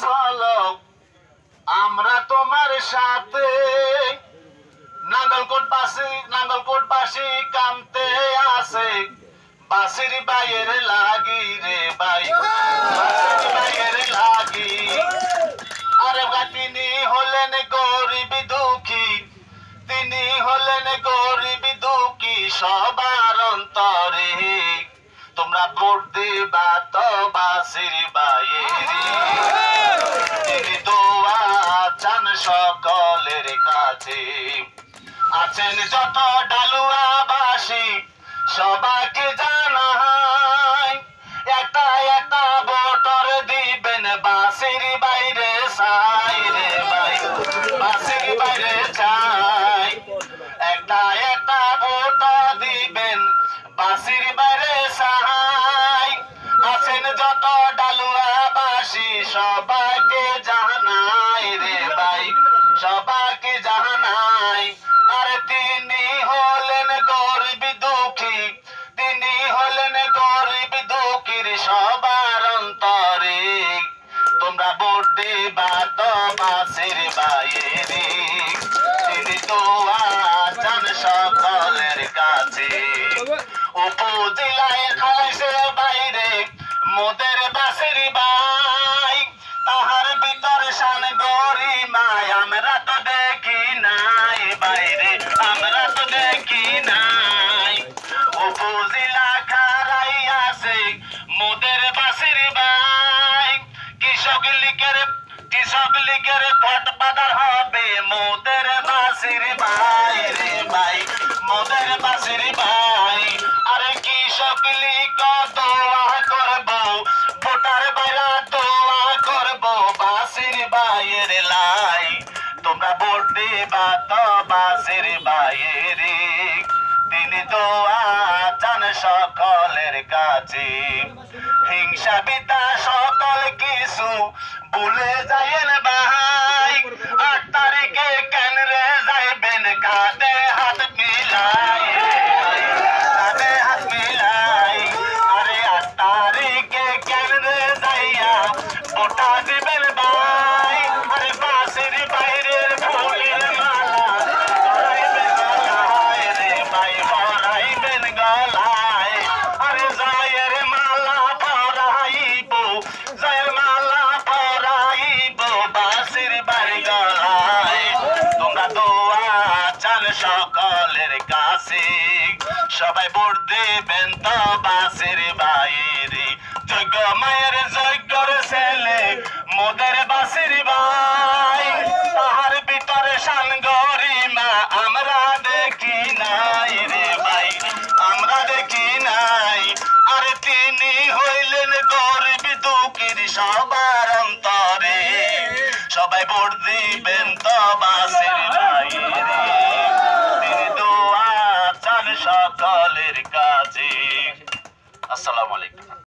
চলো আমরা তোমার সাথে নাঙ্গলকোটবাসী কামতে আসে বাসির বাইয়ের লাগি রে ভাই বাসির বাইয়ের লাগি আরে তিনি হলেন গরিব দুঃখী তিনি হলেন গরিব দুঃখী সবার অন্তরে তোমরা ভোট দিবা তো বাসির বাইয়েরি তিনি দোয়া চান সকলের কাছে আছেন যত ডালুয়াবাসী সবাইকে জানাই একটা একটা ভোটর দিবেন বাসির বাইরে চাই রে ভাই বাসির বাইরে চাই একটা একটা ভোট দিবেন বাসির বাইরে চাই আছেন যত ডালুয়াবাসী সবাইকে জানাই রে ভাই সবাইকে জানাই আরে তিনি হলেন গরিব দুঃখী তিনি হলেন গরিব দুঃখীর সবার অন্তরে তোমরা ভোট দিবা তো বাসির বাইরে তিনি দোয়া চান সকলের কাছে উপজেলায় খাইছে বাইরে মোদের বাসির ভাই তাহার ভিতর শান গরিমায় আমরা তো দেখি নাই বাইরে আমরা তো দেখি নাই উপজেলা খারাই আছে মোদের বাসির ভাই কৃষক লীগের ভোট বাদার হবে মোদের বাসির ভাই রে ভাই মোদের বাসির ভাই আরে কৃষক লীগ দোয়া করব ভোটার বাইরা দোয়া করব বাসির ভাইয়ের লাই তোমরা ভোট দিবা তো বাসির ভাইয়েরি তিনি দোয়া চান সকলের কাছে হিংসা বিদ্যা সকল কিছু ভুলে যায়েন ভাই 8 তারিখে কেন রে যাইবেন কাঁধে হাত মিলাই কাঁধে হাত মিলাই আরে 8 তারিখে কেন রে যাইয়া ভোটা দিবেন ভাই আরে বাসির বাইরের ফুলের মালা ধরাইবেন গলায় রে ভাই ধরাইবেন গলায় আরে জয়ের মালা পরাইব জয়ের মালা পরাইব বাসির বাড়ি গলায় তোমরা দোয়া চান সকলের কাছে সবাই ভোট দেবেন তো বাসির বাইরে যোগ্য মায়ের যোগ্যর ছেলে মোদের বাসির ভাই তাহার ভিতরে শান গরিমা আমরা দেখি নাই রে ভাই আমরা দেখি নাই আরে তিনি হইলেন গরিব দুঃখীর সবার অন্তরে সবাই ভোট দিবেন তো বাসির বাইরে তিনি দোয়া চান সকলের কাছে আসসালামু আলাইকুম।